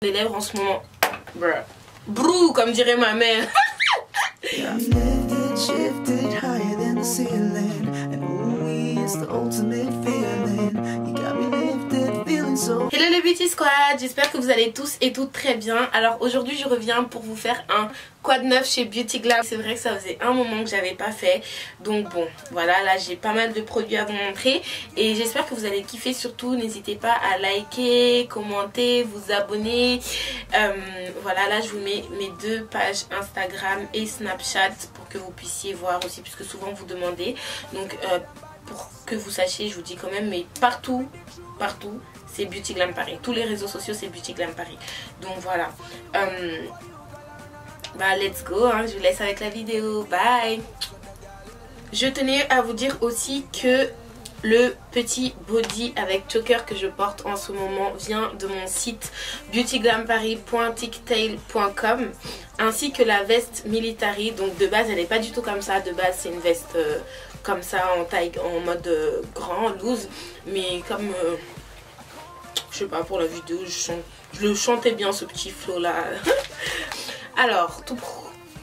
les lèvres en ce moment. Brou, comme dirait ma mère. Hello les Beauty Squad, j'espère que vous allez tous et toutes très bien. Alors aujourd'hui je reviens pour vous faire un quad neuf chez Beauty Glam. C'est vrai que ça faisait un moment que j'avais pas fait. Donc bon, voilà, là j'ai pas mal de produits à vous montrer. Et j'espère que vous allez kiffer. Surtout n'hésitez pas à liker, commenter, vous abonner. Voilà, là je vous mets mes deux pages Instagram et Snapchat pour que vous puissiez voir aussi, puisque souvent vous demandez. Donc pour que vous sachiez, je vous dis quand même, mais partout c'est Beauty Glam Paris. Tous les réseaux sociaux c'est Beauty Glam Paris. Donc voilà. Bah let's go, hein. Je vous laisse avec la vidéo. Bye. Je tenais à vous dire aussi que le petit body avec choker que je porte en ce moment vient de mon site beautyglamparis.tictail.com, ainsi que la veste military. Donc de base elle n'est pas du tout comme ça. De base c'est une veste comme ça en taille, en mode grand, loose. Mais comme je sais pas, pour la vidéo je le chantais bien ce petit flow là. Alors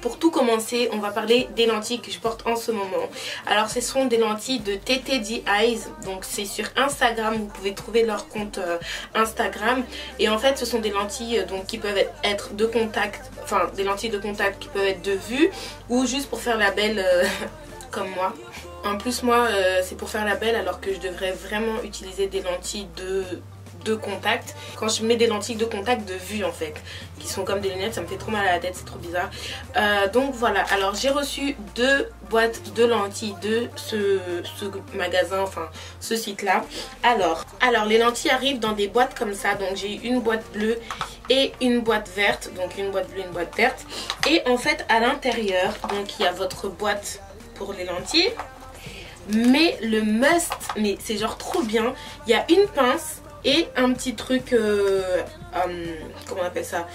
pour tout commencer, on va parler des lentilles que je porte en ce moment. Alors ce sont des lentilles de TTD Eyes. Donc c'est sur Instagram, vous pouvez trouver leur compte Instagram. Et en fait ce sont des lentilles donc, qui peuvent être de contact. Enfin des lentilles de contact qui peuvent être de vue ou juste pour faire la belle comme moi. En plus moi c'est pour faire la belle, alors que je devrais vraiment utiliser des lentilles de contact. Quand je mets des lentilles de contact de vue en fait, qui sont comme des lunettes, ça me fait trop mal à la tête, c'est trop bizarre. Donc voilà, alors j'ai reçu 2 boîtes de lentilles de ce magasin, enfin ce site là. Alors les lentilles arrivent dans des boîtes comme ça. Donc j'ai une boîte bleue et une boîte verte. Donc une boîte bleue, une boîte verte. Et en fait à l'intérieur, donc il y a votre boîte pour les lentilles. Mais le must, mais c'est genre trop bien, il y a une pince et un petit truc, comment on appelle ça,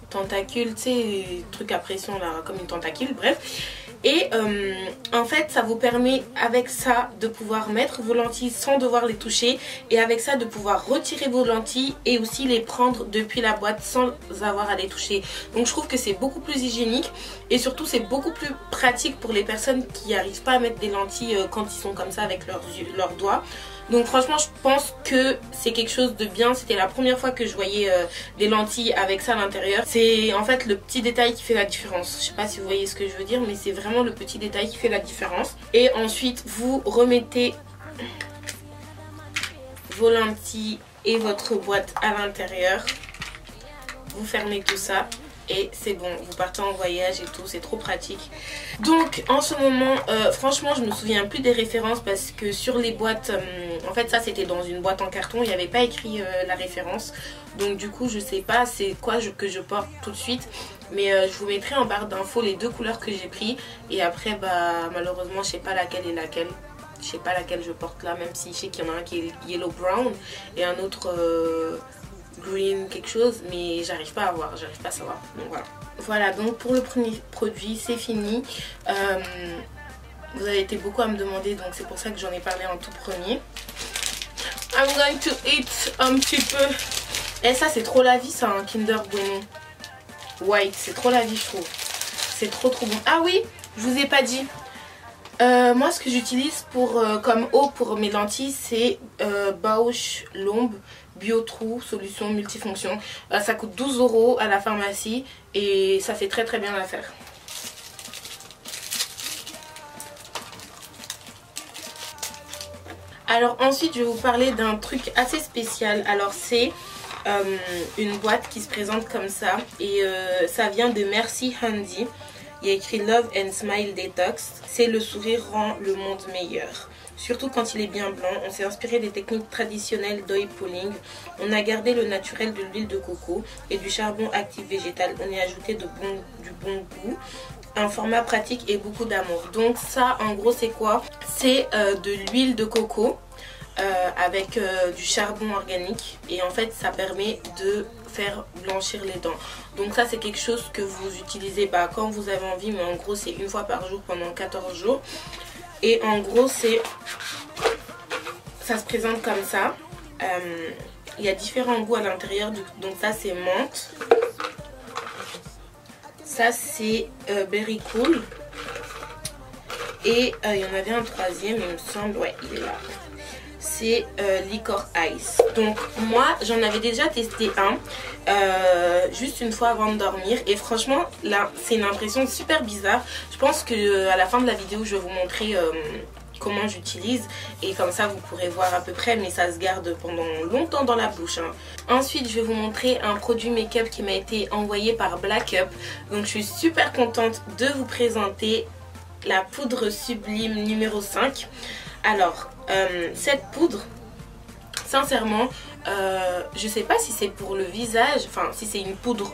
tentacule, tu sais, truc à pression là, comme une tentacule, bref. Et en fait ça vous permet avec ça de pouvoir mettre vos lentilles sans devoir les toucher, et avec ça de pouvoir retirer vos lentilles et aussi les prendre depuis la boîte sans avoir à les toucher. Donc je trouve que c'est beaucoup plus hygiénique et surtout c'est beaucoup plus pratique pour les personnes qui n'arrivent pas à mettre des lentilles quand ils sont comme ça avec leurs doigts. Donc franchement je pense que c'est quelque chose de bien. C'était la première fois que je voyais des lentilles avec ça à l'intérieur. C'est en fait le petit détail qui fait la différence. Je sais pas si vous voyez ce que je veux dire, mais c'est vraiment le petit détail qui fait la différence. Et ensuite vous remettez vos lentilles et votre boîte à l'intérieur. Vous fermez tout ça et c'est bon, vous partez en voyage et tout, c'est trop pratique. Donc en ce moment franchement je me souviens plus des références, parce que sur les boîtes en fait ça c'était dans une boîte en carton, il n'y avait pas écrit la référence. Donc du coup je sais pas c'est quoi que je porte tout de suite, mais je vous mettrai en barre d'infos les 2 couleurs que j'ai pris. Et après bah malheureusement je sais pas laquelle est laquelle. Je sais pas laquelle je porte là, même si je sais qu'il y en a un qui est yellow brown et un autre green quelque chose, mais j'arrive pas à voir, j'arrive pas à savoir. Donc voilà, donc pour le premier produit c'est fini. Vous avez été beaucoup à me demander, donc c'est pour ça que j'en ai parlé en tout premier. I'm going to eat un petit peu. Et ça c'est trop la vie ça, un Kinder Bueno White, c'est trop la vie je trouve. C'est trop bon. Ah oui, je vous ai pas dit. Moi ce que j'utilise pour comme eau pour mes lentilles c'est Bausch Lomb Bio True solution multifonction. Ça coûte 12 € à la pharmacie et ça fait très bien l'affaire. Alors ensuite je vais vous parler d'un truc assez spécial. Alors c'est une boîte qui se présente comme ça et ça vient de Merci Handy. Il y a écrit Love and Smile Detox. C'est le sourire rend le monde meilleur. Surtout quand il est bien blanc. On s'est inspiré des techniques traditionnelles d'oil pulling. On a gardé le naturel de l'huile de coco et du charbon actif végétal. On y a ajouté du bon goût, un format pratique et beaucoup d'amour. Donc ça en gros c'est quoi? C'est de l'huile de coco avec du charbon organique. Et en fait ça permet de faire blanchir les dents. Donc ça c'est quelque chose que vous utilisez quand vous avez envie, mais en gros c'est une fois par jour pendant 14 jours. Et en gros ça se présente comme ça. Il y a différents goûts à l'intérieur. Donc ça c'est menthe. Ça c'est berry cool. Et il y en avait un troisième, il me semble. Ouais, il est là. C'est Licor Ice. Donc moi j'en avais déjà testé un juste une fois avant de dormir. Et franchement là c'est une impression super bizarre. Je pense que à la fin de la vidéo je vais vous montrer comment j'utilise. Et comme ça vous pourrez voir à peu près. Mais ça se garde pendant longtemps dans la bouche hein. Ensuite je vais vous montrer un produit make-up qui m'a été envoyé par Black Up. Donc je suis super contente de vous présenter la poudre sublime numéro 5. Alors cette poudre sincèrement je sais pas si c'est pour le visage, enfin si c'est une poudre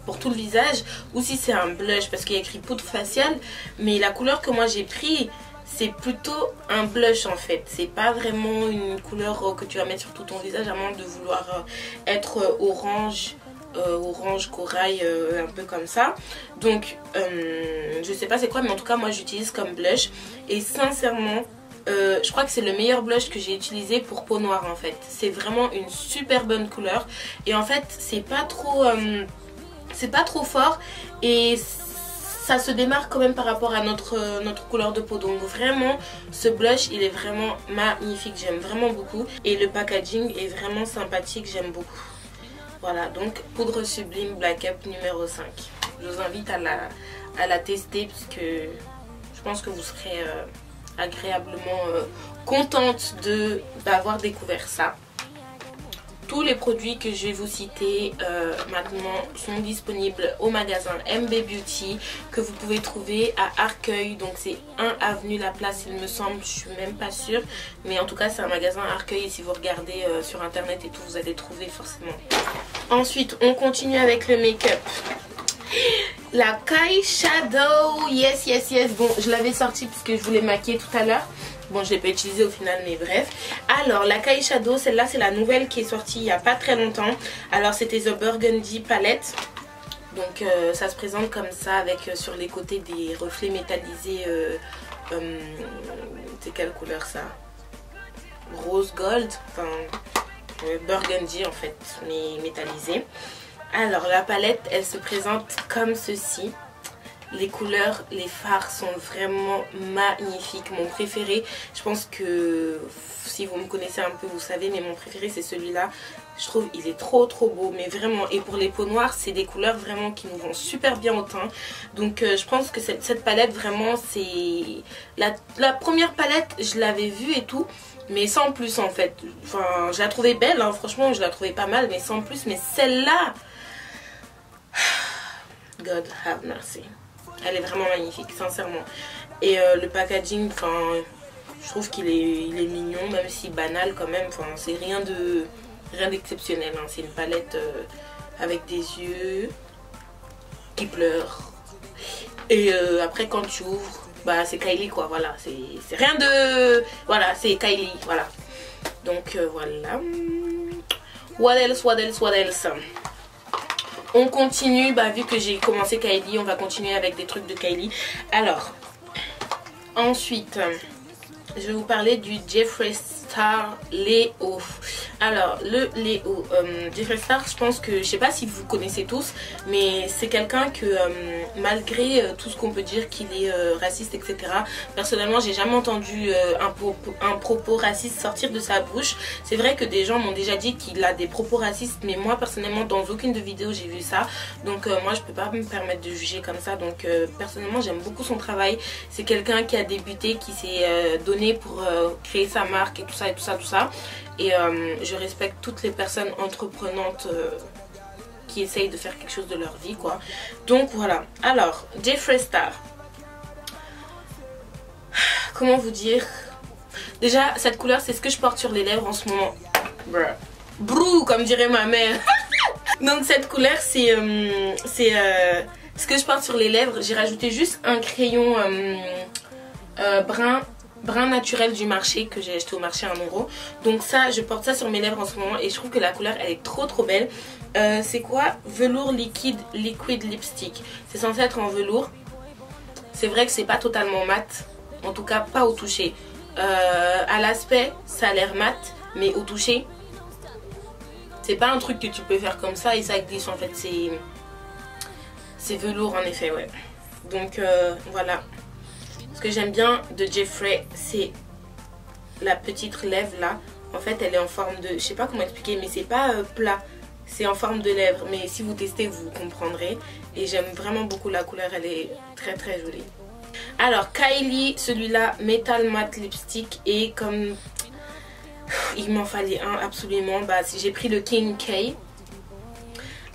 pour tout le visage ou si c'est un blush parce qu'il y a écrit poudre faciale, mais la couleur que moi j'ai pris c'est plutôt un blush en fait. C'est pas vraiment une couleur que tu vas mettre sur tout ton visage à moins de vouloir être orange orange corail un peu comme ça. Donc je sais pas c'est quoi, mais en tout cas moi j'utilise comme blush et sincèrement je crois que c'est le meilleur blush que j'ai utilisé pour peau noire en fait. C'est vraiment une super bonne couleur et en fait c'est pas trop fort et ça se démarque quand même par rapport à notre couleur de peau. Donc vraiment ce blush il est vraiment magnifique, j'aime vraiment beaucoup et le packaging est vraiment sympathique, j'aime beaucoup. Voilà, donc poudre sublime Black Up numéro 5. Je vous invite à la tester puisque je pense que vous serez agréablement contente d'avoir découvert ça. Tous les produits que je vais vous citer maintenant sont disponibles au magasin MB Beauty que vous pouvez trouver à Arcueil. Donc c'est 1 avenue La Place il me semble, je suis même pas sûre. Mais en tout cas c'est un magasin à Arcueil et si vous regardez sur internet et tout vous allez trouver forcément. Ensuite on continue avec le make-up. La Kai Shadow, yes. Bon je l'avais sortie parce que je voulais maquiller tout à l'heure. Bon je ne l'ai pas utilisé au final mais bref. Alors la Kai Shadow, celle-là c'est la nouvelle qui est sortie il n'y a pas très longtemps. Alors c'était The Burgundy Palette. Donc ça se présente comme ça avec sur les côtés des reflets métallisés. C'est quelle couleur ça? Rose gold, enfin burgundy en fait mais métallisé. Alors la palette elle se présente comme ceci. Les couleurs, les fards sont vraiment magnifiques. Mon préféré, je pense que si vous me connaissez un peu vous savez, mais mon préféré c'est celui-là. Je trouve il est trop beau, mais vraiment. Et pour les peaux noires c'est des couleurs vraiment qui nous vont super bien au teint. Donc je pense que cette palette vraiment c'est la première palette je l'avais vue et tout, mais sans plus en fait. Enfin je la trouvais belle hein, franchement je la trouvais pas mal mais sans plus. Mais celle-là, God have mercy, elle est vraiment magnifique sincèrement. Et le packaging, enfin je trouve qu'il est mignon même si banal quand même. Enfin c'est rien d'exceptionnel hein. C'est une palette avec des yeux qui pleurent et après quand tu ouvres bah c'est Kylie quoi. Voilà c'est rien de, voilà c'est Kylie voilà. Donc voilà. What else? On continue, bah vu que j'ai commencé Kylie, on va continuer avec des trucs de Kylie. Alors, ensuite, je vais vous parler du Jeffree Star Léo. Alors, le Léo, Jeffree Star, je pense que, je sais pas si vous connaissez tous, mais c'est quelqu'un que, malgré tout ce qu'on peut dire qu'il est raciste, etc. Personnellement, j'ai jamais entendu un propos raciste sortir de sa bouche. C'est vrai que des gens m'ont déjà dit qu'il a des propos racistes, mais moi, personnellement, dans aucune de vidéos, j'ai vu ça. Donc, moi, je peux pas me permettre de juger comme ça. Donc, personnellement, j'aime beaucoup son travail. C'est quelqu'un qui a débuté, qui s'est donné pour créer sa marque et tout ça. Et je respecte toutes les personnes entreprenantes qui essayent de faire quelque chose de leur vie quoi. Donc voilà. Alors Jeffree Star, comment vous dire, déjà cette couleur c'est ce que je porte sur les lèvres en ce moment. Brou comme dirait ma mère. Donc cette couleur c'est ce que je porte sur les lèvres. J'ai rajouté juste un crayon brun naturel du marché que j'ai acheté au marché à 1 €. Donc ça je porte ça sur mes lèvres en ce moment et je trouve que la couleur elle est trop belle. C'est quoi? Velours liquide lipstick. C'est censé être en velours. C'est vrai que c'est pas totalement mat, en tout cas pas au toucher. À l'aspect ça a l'air mat, mais au toucher C'est pas un truc que tu peux faire comme ça et ça glisse en fait. C'est velours en effet, ouais. Donc voilà. Ce que j'aime bien de Jeffree, c'est la petite lèvre là. En fait, elle est en forme de... Je sais pas comment expliquer, mais c'est pas plat. C'est en forme de lèvres. Mais si vous testez, vous comprendrez. Et j'aime vraiment beaucoup la couleur. Elle est très très jolie. Alors, Kylie, celui-là, Metal Matte Lipstick. Et comme... il m'en fallait un absolument. Bah, j'ai pris le King K.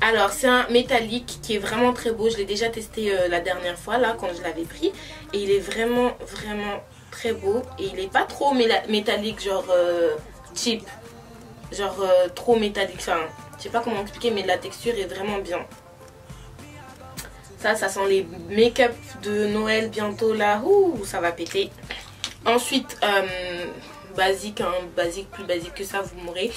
Alors, c'est un métallique qui est vraiment très beau. Je l'ai déjà testé la dernière fois, là, quand je l'avais pris. Et il est vraiment, vraiment très beau. Et il est pas trop métallique, genre... cheap, genre trop métallique, enfin je sais pas comment expliquer, mais la texture est vraiment bien. Ça sent les make-up de Noël bientôt là, ouh, ça va péter. Ensuite basique, hein, plus basique que ça vous mourrez.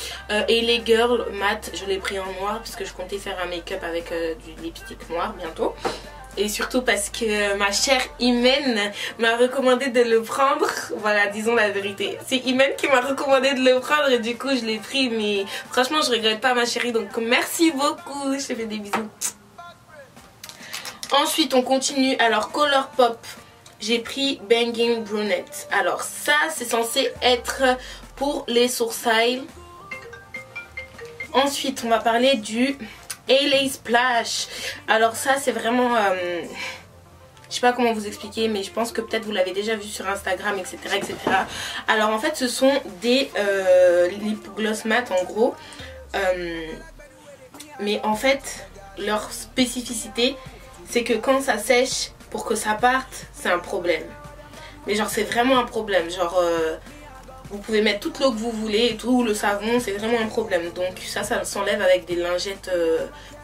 Et les girls mat, je l'ai pris en noir parce que je comptais faire un make-up avec du lipstick noir bientôt. Et surtout parce que ma chère Imen m'a recommandé de le prendre. Voilà, disons la vérité. C'est Imen qui m'a recommandé de le prendre et du coup je l'ai pris. Mais franchement je regrette pas ma chérie. Donc merci beaucoup. Je te fais des bisous. Ensuite on continue. Alors Colourpop. J'ai pris Banging Brunette. Alors ça c'est censé être pour les sourcils. Ensuite on va parler du... LA Splash. Alors ça c'est vraiment je sais pas comment vous expliquer, mais je pense que peut-être vous l'avez déjà vu sur Instagram, etc., etc. Alors en fait ce sont des lip gloss mat en gros, mais en fait leur spécificité c'est que quand ça sèche, pour que ça parte c'est un problème. Mais genre c'est vraiment un problème, genre vous pouvez mettre toute l'eau que vous voulez et tout, le savon, c'est vraiment un problème. Donc ça s'enlève avec des lingettes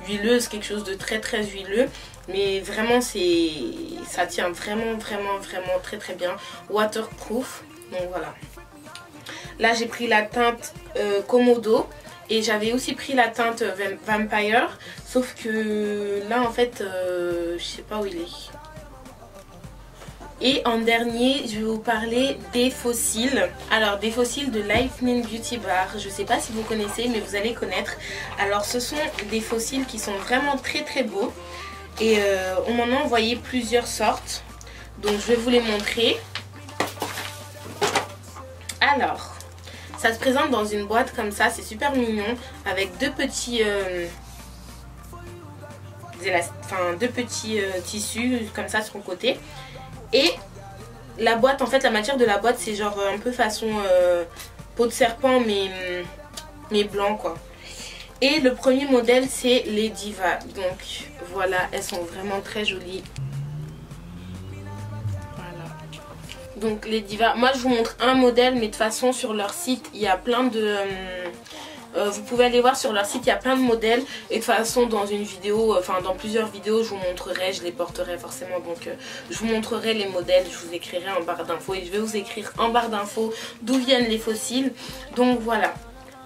huileuses, quelque chose de très très huileux. Mais vraiment ça tient vraiment très très bien. Waterproof, donc voilà. Là j'ai pris la teinte Komodo et j'avais aussi pris la teinte Vampire. Sauf que là en fait, je sais pas où il est. Et en dernier, je vais vous parler des fossiles. Alors, des fossiles de Lightning Beauty Bar. Je ne sais pas si vous connaissez, mais vous allez connaître. Alors, ce sont des fossiles qui sont vraiment très très beaux. Et on m'en a envoyé plusieurs sortes. Donc, je vais vous les montrer. Alors, ça se présente dans une boîte comme ça. C'est super mignon. Avec deux petits... deux petits tissus comme ça sur le côté. Et la boîte, en fait la matière de la boîte c'est genre un peu façon peau de serpent mais blanc quoi. Et le premier modèle c'est les Diva. Donc voilà, elles sont vraiment très jolies. Voilà. Donc les Diva, moi je vous montre un modèle, mais de toute façon sur leur site il y a plein de... vous pouvez aller voir sur leur site, il y a plein de modèles. Et de toute façon dans une vidéo, enfin dans plusieurs vidéos je vous montrerai, je les porterai forcément. Donc je vous montrerai les modèles, je vous écrirai en barre d'infos. Et je vais vous écrire en barre d'infos d'où viennent les fossiles. Donc voilà,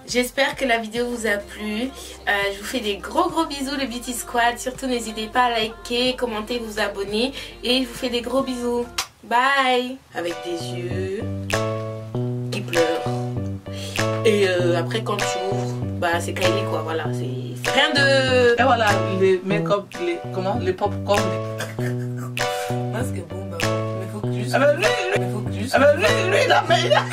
j'espère que la vidéo vous a plu. Je vous fais des gros bisous le Beauty Squad. Surtout n'hésitez pas à liker, commenter, vous abonner. Et je vous fais des gros bisous. Bye. Avec des yeux qui pleurent. Et après quand tu ouvres, bah c'est Kylie quoi, voilà, c'est rien de... Et voilà, les make-up, les pop-corn. Parce que bon, bah, mais faut que juste... Ah bah lui, il a...